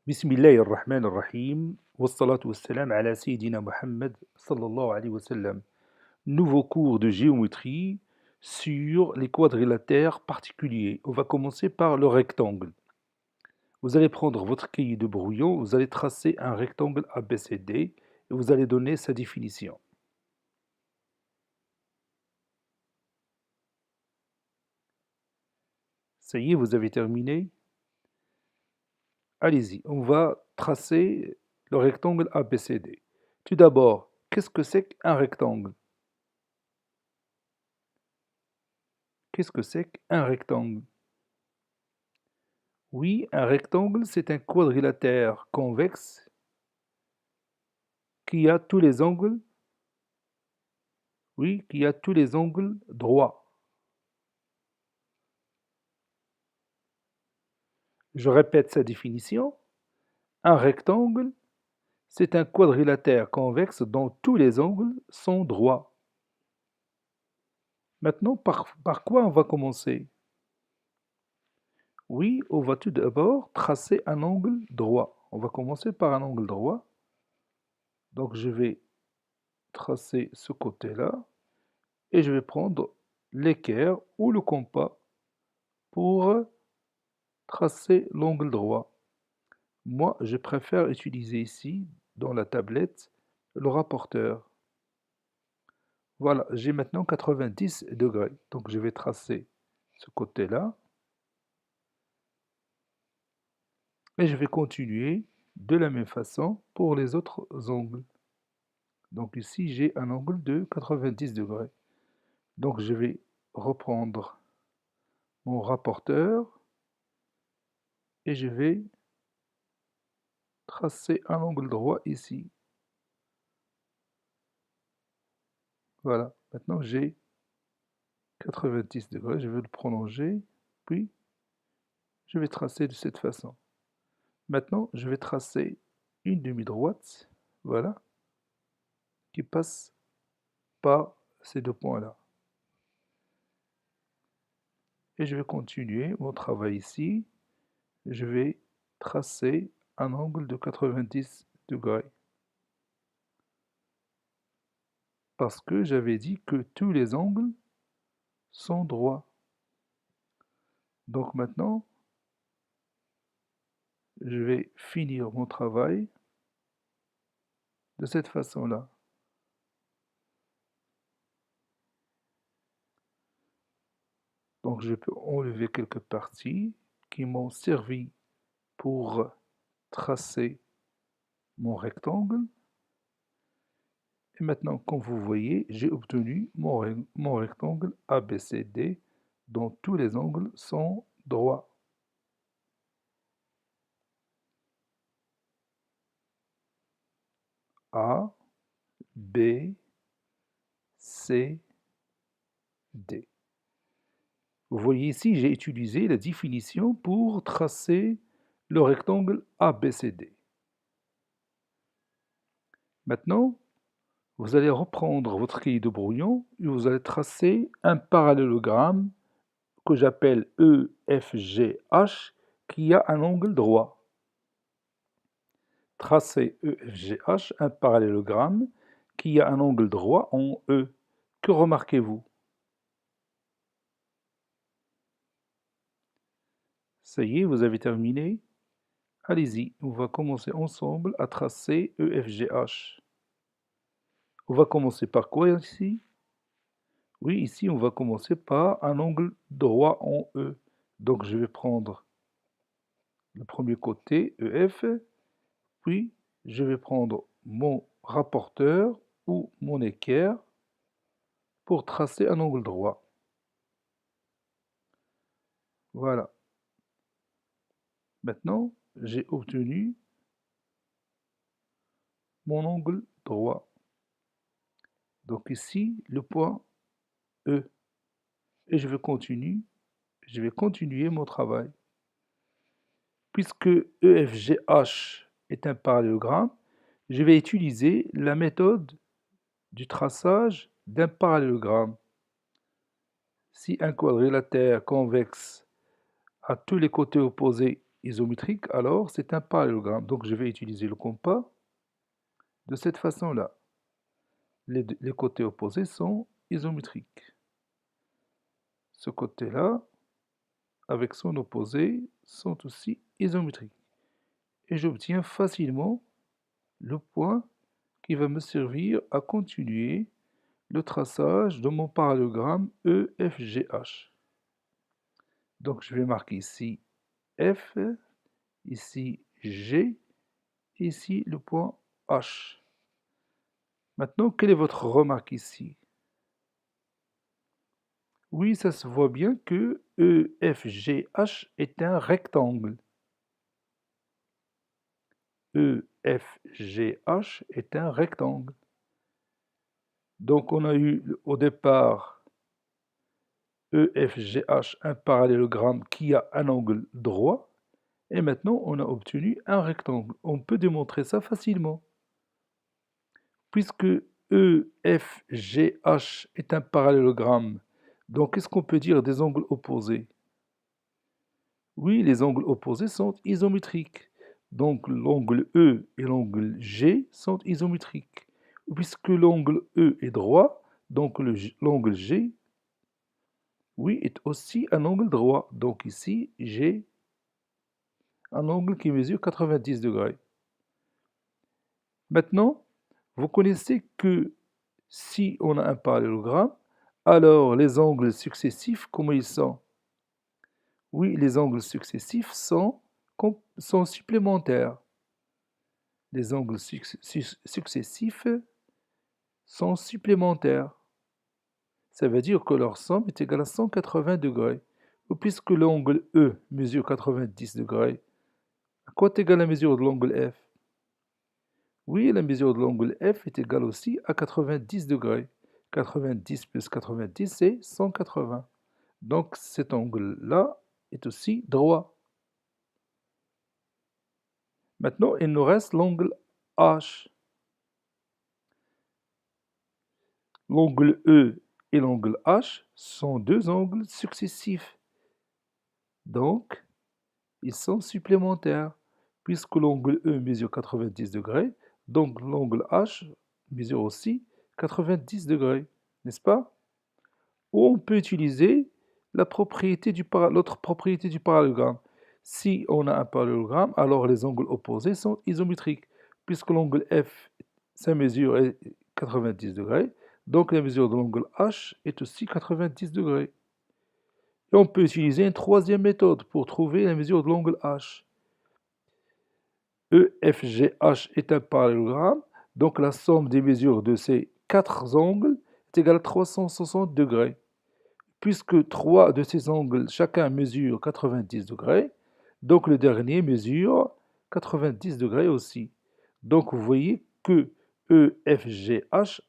بسم الله الرحمن الرحيم والصلاة والسلام على سيدنا Mohammed sallallahu alayhi wa sallam. Nouveau cours de géométrie sur les quadrilatères particuliers. On va commencer par le rectangle. Vous allez prendre votre cahier de brouillon, vous allez tracer un rectangle ABCD et vous allez donner sa définition. Ça y est, vous avez terminé? Allez-y, on va tracer le rectangle ABCD. Tout d'abord, qu'est-ce que c'est qu'un rectangle? Qu'est-ce que c'est qu'un rectangle? Oui, un rectangle, c'est un quadrilatère convexe qui a tous les angles, oui, qui a tous les angles droits. Je répète sa définition. Un rectangle, c'est un quadrilatère convexe dont tous les angles sont droits. Maintenant, par quoi on va commencer? Oui, on va tout d'abord tracer un angle droit. On va commencer par un angle droit. Donc, je vais tracer ce côté-là et je vais prendre l'équerre ou le compas pour tracer l'angle droit. Moi, je préfère utiliser ici, dans la tablette, le rapporteur. Voilà, j'ai maintenant 90 degrés. Donc, je vais tracer ce côté-là. Et je vais continuer de la même façon pour les autres angles. Donc ici, j'ai un angle de 90 degrés. Donc, je vais reprendre mon rapporteur et je vais tracer un angle droit ici. Voilà, maintenant j'ai 90 degrés, je vais le prolonger, puis je vais tracer de cette façon. Maintenant, je vais tracer une demi-droite, voilà, qui passe par ces deux points-là. Et je vais continuer mon travail ici. Je vais tracer un angle de 90 degrés. Parce que j'avais dit que tous les angles sont droits. Donc maintenant, je vais finir mon travail de cette façon-là. Donc je peux enlever quelques parties qui m'ont servi pour tracer mon rectangle. Et maintenant, comme vous voyez, j'ai obtenu mon rectangle ABCD dont tous les angles sont droits. A, B, C, D. Vous voyez ici, j'ai utilisé la définition pour tracer le rectangle ABCD. Maintenant, vous allez reprendre votre cahier de brouillon et vous allez tracer un parallélogramme que j'appelle EFGH qui a un angle droit. Tracez EFGH, un parallélogramme qui a un angle droit en E. Que remarquez-vous? Ça y est, vous avez terminé? Allez-y, on va commencer ensemble à tracer EFGH. On va commencer par quoi ici? Oui, ici, on va commencer par un angle droit en E. Donc, je vais prendre le premier côté, EF, puis je vais prendre mon rapporteur ou mon équerre pour tracer un angle droit. Voilà. Maintenant, j'ai obtenu mon angle droit. Donc ici, le point E. Et je vais continuer mon travail. Puisque EFGH est un parallélogramme, je vais utiliser la méthode du traçage d'un parallélogramme. Si un quadrilatère convexe a tous les côtés opposés isométrique, alors c'est un parallélogramme. Donc je vais utiliser le compas de cette façon-là. Les côtés opposés sont isométriques. Ce côté-là, avec son opposé, sont aussi isométriques. Et j'obtiens facilement le point qui va me servir à continuer le traçage de mon parallélogramme EFGH. Donc je vais marquer ici F, ici G, ici le point H. Maintenant, quelle est votre remarque ici? Oui, ça se voit bien que EFGH est un rectangle. EFGH est un rectangle. Donc on a eu au départ EFGH, un parallélogramme qui a un angle droit, et maintenant on a obtenu un rectangle. On peut démontrer ça facilement. Puisque EFGH est un parallélogramme, donc qu'est-ce qu'on peut dire des angles opposés? Oui, les angles opposés sont isométriques. Donc l'angle E et l'angle G sont isométriques. Puisque l'angle E est droit, donc l'angle G, oui, est aussi un angle droit. Donc ici, j'ai un angle qui mesure 90 degrés. Maintenant, vous connaissez que si on a un parallélogramme, alors les angles successifs, comment ils sont? Oui, les angles successifs sont supplémentaires. Les angles successifs sont supplémentaires. Ça veut dire que leur somme est égale à 180 degrés. Puisque l'angle E mesure 90 degrés, à quoi est égale la mesure de l'angle F? Oui, la mesure de l'angle F est égale aussi à 90 degrés. 90 plus 90, c'est 180. Donc cet angle-là est aussi droit. Maintenant, il nous reste l'angle H. L'angle E et l'angle H sont deux angles successifs. Donc, ils sont supplémentaires. Puisque l'angle E mesure 90 degrés, donc l'angle H mesure aussi 90 degrés, n'est-ce pas? Ou on peut utiliser l'autre propriété du parallélogramme. Si on a un parallélogramme, alors les angles opposés sont isométriques. Puisque l'angle F, sa mesure est 90 degrés, donc la mesure de l'angle H est aussi 90 degrés. Et on peut utiliser une troisième méthode pour trouver la mesure de l'angle H. EFGH est un parallélogramme, donc la somme des mesures de ces quatre angles est égale à 360 degrés. Puisque trois de ces angles, chacun mesure 90 degrés, donc le dernier mesure 90 degrés aussi. Donc vous voyez que EFGH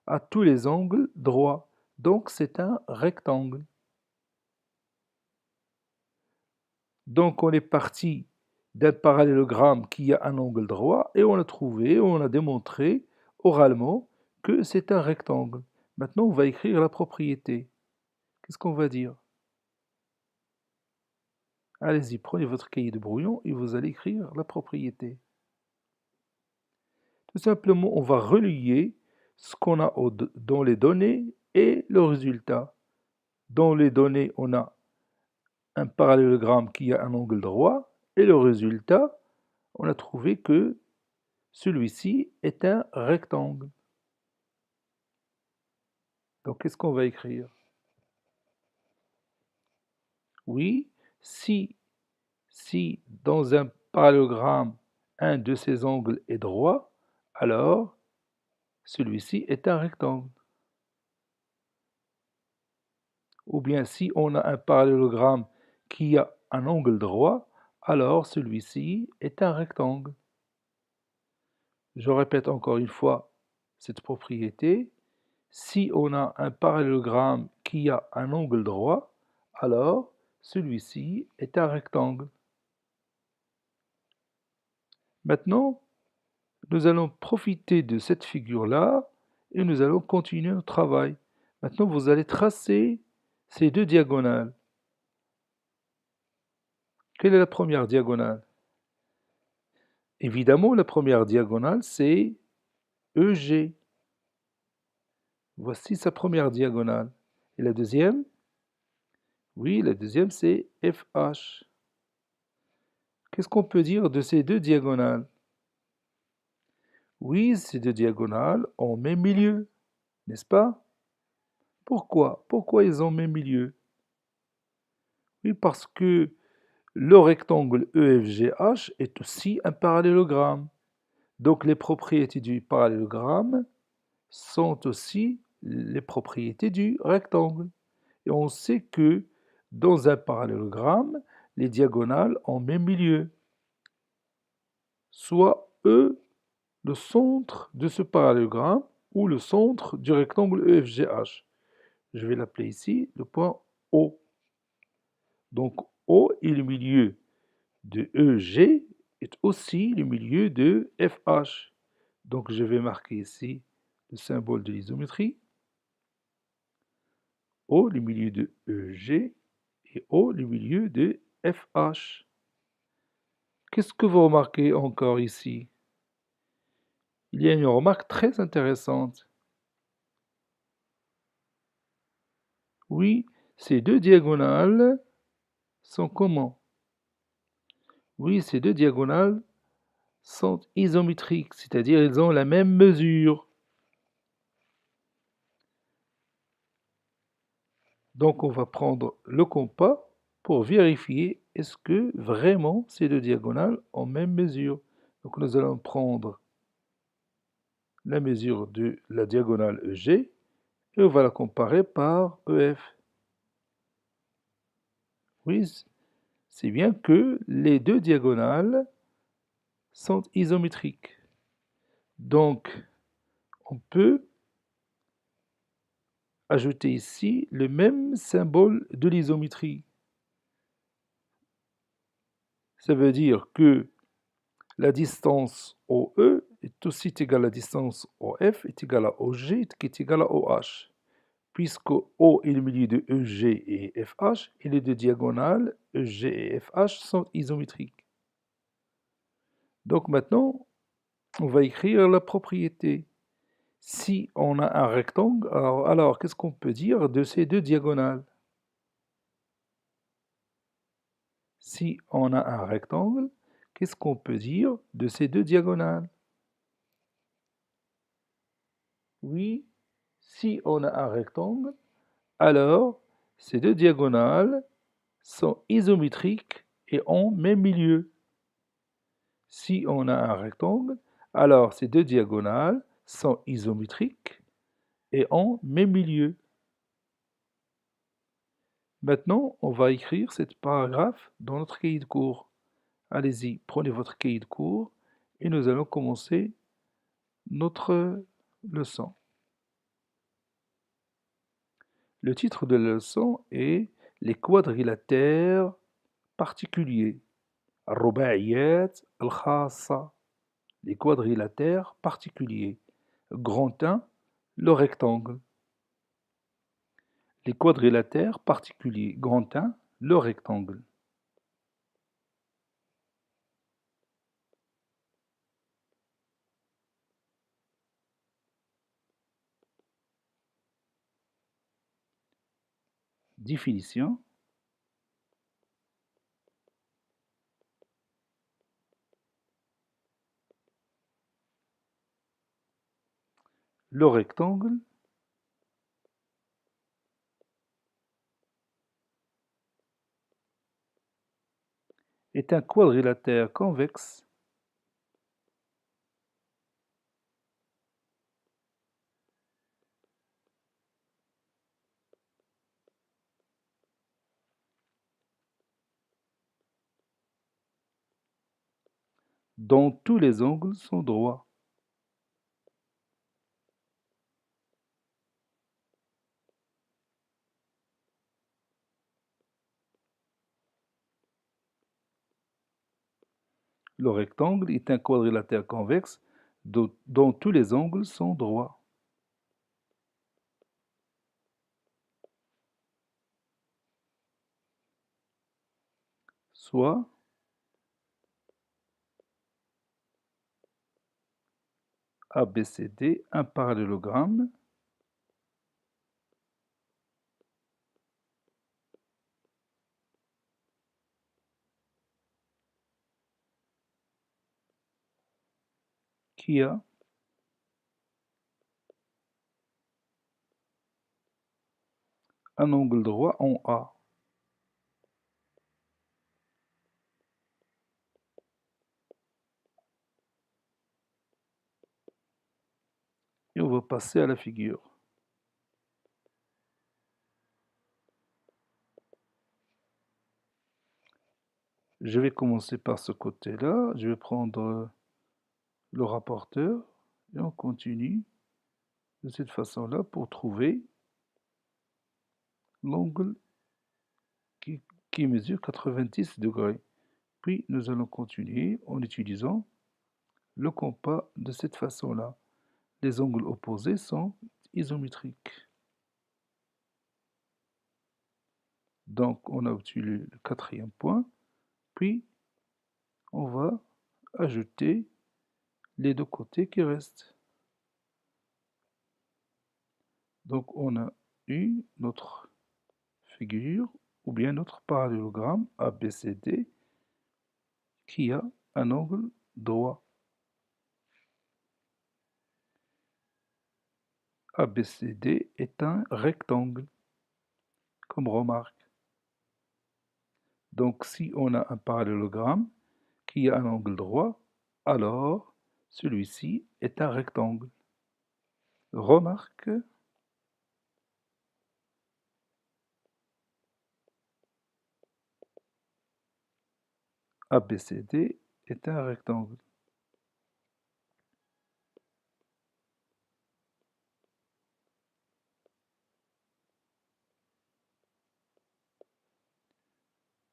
a tous les angles droits. Donc c'est un rectangle. Donc on est parti d'un parallélogramme qui a un angle droit et on a trouvé, on a démontré oralement que c'est un rectangle. Maintenant on va écrire la propriété. Qu'est-ce qu'on va dire? Allez-y, prenez votre cahier de brouillon et vous allez écrire la propriété. Tout simplement, on va relier ce qu'on a dans les données et le résultat. Dans les données, on a un parallélogramme qui a un angle droit et le résultat, on a trouvé que celui-ci est un rectangle. Donc, qu'est-ce qu'on va écrire? Oui, si dans un parallélogramme, un de ces angles est droit, alors celui-ci est un rectangle. Ou bien si on a un parallélogramme qui a un angle droit, alors celui-ci est un rectangle. Je répète encore une fois cette propriété. Si on a un parallélogramme qui a un angle droit, alors celui-ci est un rectangle. Maintenant, nous allons profiter de cette figure-là et nous allons continuer notre travail. Maintenant, vous allez tracer ces deux diagonales. Quelle est la première diagonale? Évidemment, la première diagonale, c'est EG. Voici sa première diagonale. Et la deuxième? Oui, la deuxième, c'est FH. Qu'est-ce qu'on peut dire de ces deux diagonales? Oui, ces deux diagonales ont même milieu, n'est-ce pas? Pourquoi? Pourquoi ils ont même milieu? Oui, parce que le rectangle EFGH est aussi un parallélogramme. Donc les propriétés du parallélogramme sont aussi les propriétés du rectangle. Et on sait que dans un parallélogramme, les diagonales ont même milieu, soit E, le centre de ce parallélogramme, ou le centre du rectangle EFGH. Je vais l'appeler ici le point O. Donc O est le milieu de EG, est aussi le milieu de FH. Donc je vais marquer ici le symbole de l'isométrie. O, le milieu de EG, et O, le milieu de FH. Qu'est-ce que vous remarquez encore ici? Il y a une remarque très intéressante. Oui, ces deux diagonales sont comment? Oui, ces deux diagonales sont isométriques, c'est-à-dire elles ont la même mesure. Donc on va prendre le compas pour vérifier est-ce que vraiment ces deux diagonales ont même mesure. Donc nous allons prendre la mesure de la diagonale EG et on va la comparer par EF. Oui, c'est bien que les deux diagonales sont isométriques. Donc on peut ajouter ici le même symbole de l'isométrie. Ça veut dire que la distance OE est aussi égale à la distance OF est égale à OG qui est égale à OH. Puisque O est le milieu de EG et FH, et les deux diagonales EG et FH sont isométriques. Donc maintenant, on va écrire la propriété. Si on a un rectangle, alors qu'est-ce qu'on peut dire de ces deux diagonales? Si on a un rectangle, qu'est-ce qu'on peut dire de ces deux diagonales? Oui, si on a un rectangle, alors ces deux diagonales sont isométriques et ont même milieu. Si on a un rectangle, alors ces deux diagonales sont isométriques et ont même milieu. Maintenant, on va écrire cette paragraphe dans notre cahier de cours. Allez-y, prenez votre cahier de cours et nous allons commencer notre leçon. Le titre de la leçon est Les quadrilatères particuliers. الرباعيات الخاصة. Les quadrilatères particuliers. Grand 1, le rectangle. Les quadrilatères particuliers. Grand 1, le rectangle. Définition. Le rectangle est un quadrilatère convexe dont tous les angles sont droits. Le rectangle est un quadrilatère convexe dont tous les angles sont droits. Soit ABCD, un parallélogramme qui a un angle droit en A. Et on va passer à la figure. Je vais commencer par ce côté-là. Je vais prendre le rapporteur et on continue de cette façon-là pour trouver l'angle qui mesure 90 degrés. Puis nous allons continuer en utilisant le compas de cette façon-là. Les angles opposés sont isométriques. Donc on a obtenu le quatrième point, puis on va ajouter les deux côtés qui restent. Donc on a eu notre figure ou bien notre parallélogramme ABCD qui a un angle droit. ABCD est un rectangle, comme remarque. Donc si on a un parallélogramme qui a un angle droit, alors celui-ci est un rectangle. Remarque, ABCD est un rectangle.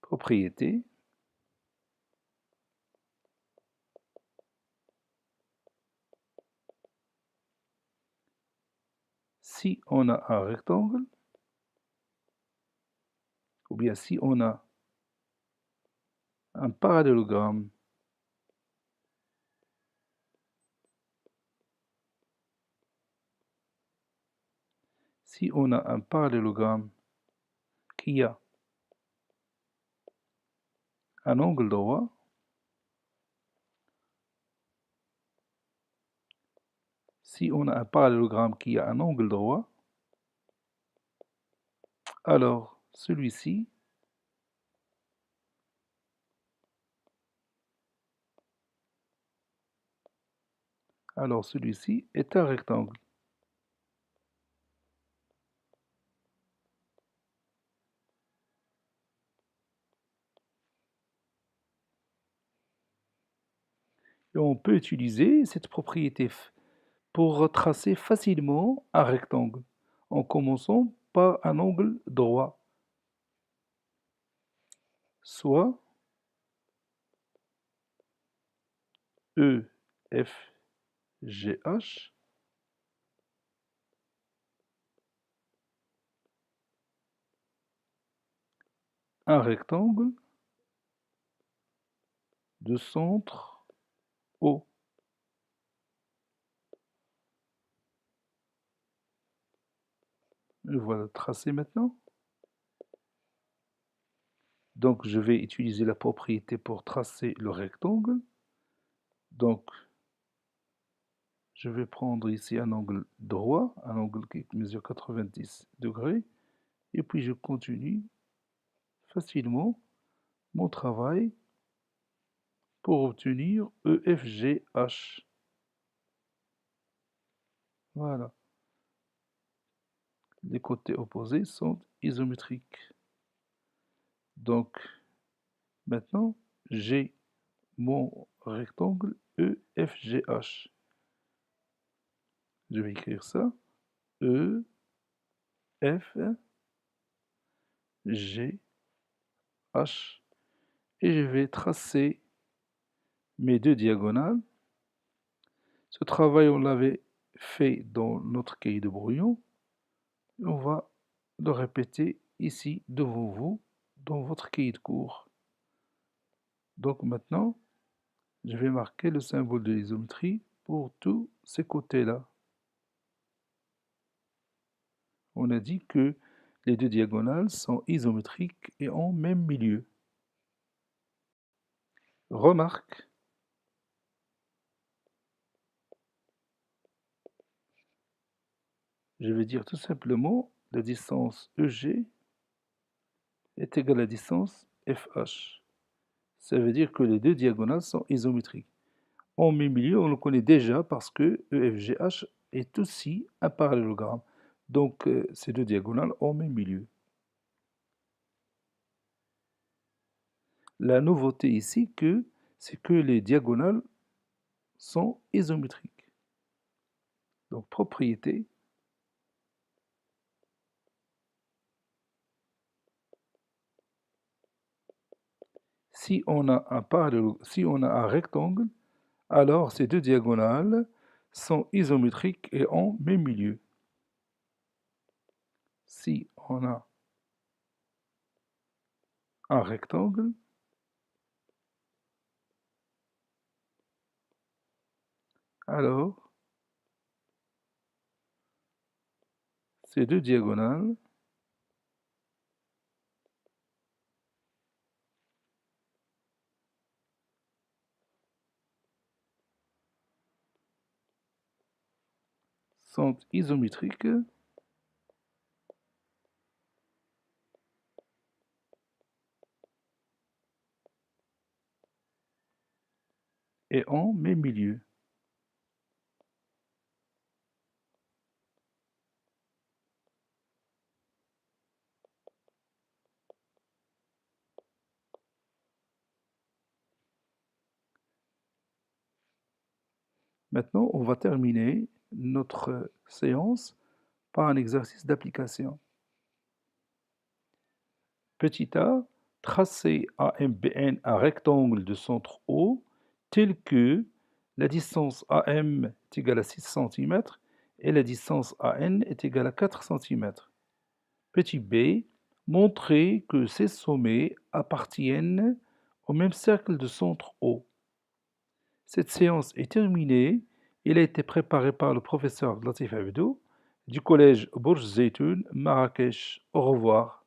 Propriété. Si on a un rectangle, ou bien si on a un parallélogramme si on a un parallélogramme qui a un angle droit, si on a un parallélogramme qui a un angle droit, alors celui-ci est un rectangle. Et on peut utiliser cette propriété pour tracer facilement un rectangle en commençant par un angle droit, soit EFGH un rectangle de centre O. Le voilà tracé maintenant. Donc je vais utiliser la propriété pour tracer le rectangle. Donc je vais prendre ici un angle droit, un angle qui mesure 90 degrés, et puis je continue facilement mon travail pour obtenir EFGH. Voilà. Les côtés opposés sont isométriques. Donc maintenant j'ai mon rectangle EFGH. Je vais écrire ça. E, F, G, H. Et je vais tracer mes deux diagonales. Ce travail, on l'avait fait dans notre cahier de brouillon. On va le répéter ici devant vous dans votre cahier de cours. Donc maintenant, je vais marquer le symbole de l'isométrie pour tous ces côtés-là. On a dit que les deux diagonales sont isométriques et ont même milieu. Remarque, je vais dire tout simplement la distance EG est égale à la distance FH. Ça veut dire que les deux diagonales sont isométriques. En même milieu, on le connaît déjà parce que EFGH est aussi un parallélogramme. Donc, ces deux diagonales ont même milieu. La nouveauté ici, c'est que les diagonales sont isométriques. Donc, propriété. Si on a un rectangle, alors ces deux diagonales sont isométriques et ont même milieu. Si on a un rectangle, alors ces deux diagonales sont isométriques et ont même milieu. Maintenant, on va terminer notre séance par un exercice d'application. Petit a, tracez AMBN un rectangle de centre O tel que la distance AM est égale à 6 cm et la distance AN est égale à 4 cm. Petit b, montrez que ces sommets appartiennent au même cercle de centre O. Cette séance est terminée. Elle a été préparée par le professeur Latif Abdou du collège Bourj Zeytoun, Marrakech. Au revoir.